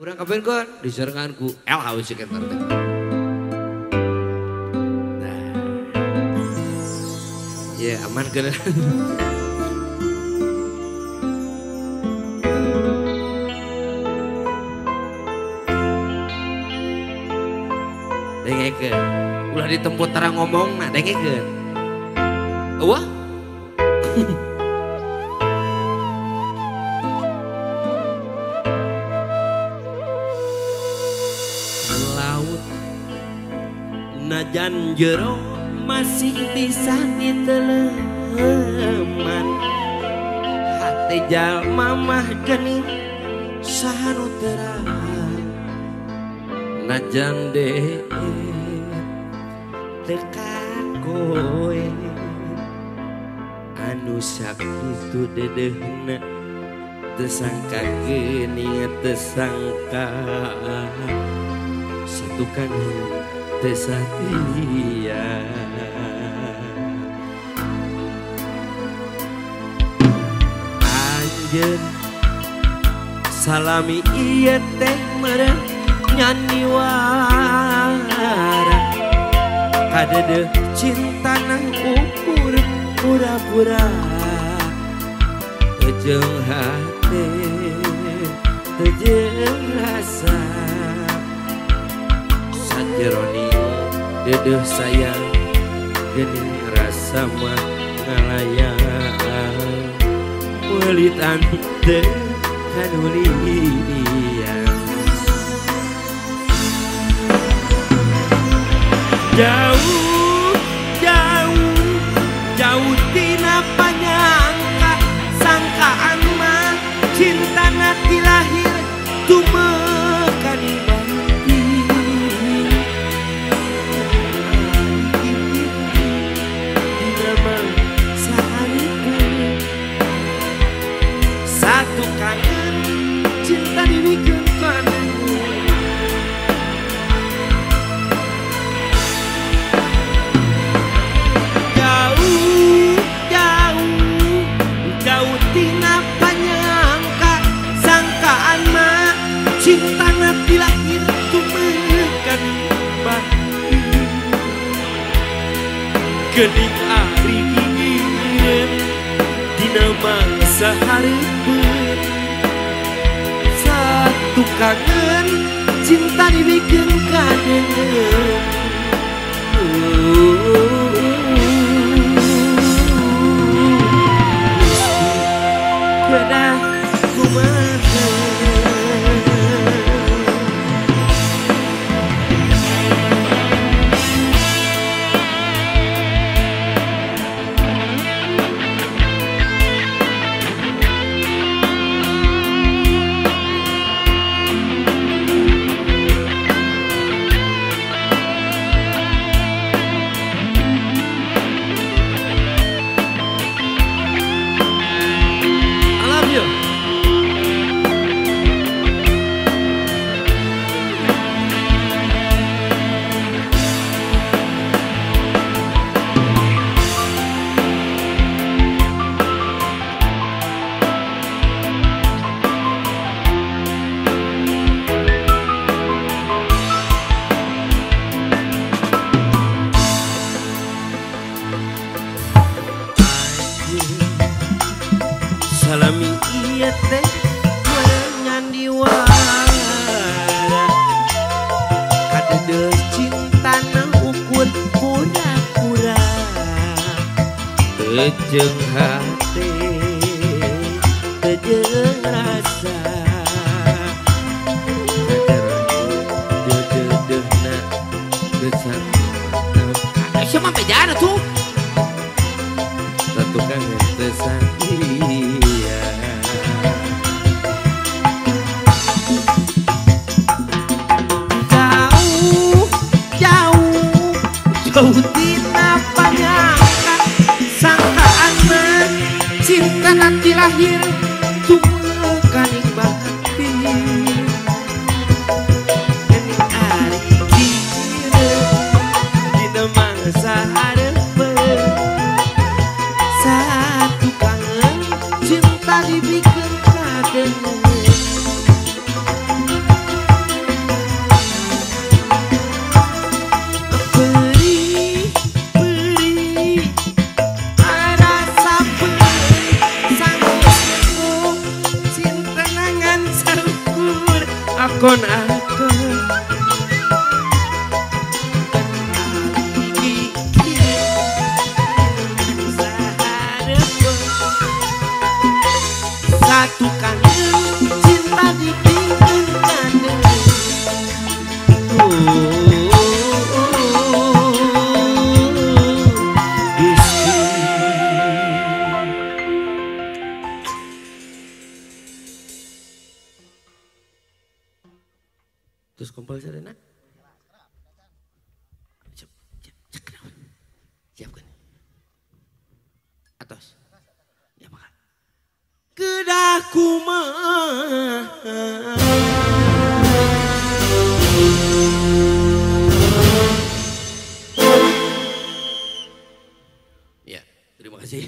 Urang kapan kan diseranganku LH si kentar teh. Nah. Ya aman kan. Dengekeun. Ulah ditemput tarang ngomong nah dengekeun. Wah. Najan jero masih bisa diteleman hati jalma mah geuning sahanu terang najan deh tekakoe anu sakitu dedehna tersangka geuning tersangka satu kangen Tesatia Anjeun salami ieu teh meureun nyanyiwara kadeudeuk cintana ukur pura-pura tejeung hate tejeung rasa sajeroni dedeh sayang geuning rasa mah ngalayang meulit anteu kanulian jauh jauh jauh tina panyangka sangkaan mah cintana ti lahir tumekan satu kangen cinta dibikin padamu jauh jauh jauh tina panyangka sangkaan mah cinta nanti lahir tumekan batin geuning ari ingin dina mangsa hareupeun satu kangen cinta dibikin kadengeun kedah kumaha salami ieu teh meureun nyandiwara kadeudeuk cintana ukur pura-pura tejeung hate tejeung rasa dedeuhna geusang aya mah bejana tuh satu kangen tesakia jauh tina panyangka sangkaan mah akon-akon satu kangen cinta dipinggirkan terus kumpul serena siapkan atas ya maka kedaku mah ya terima kasih.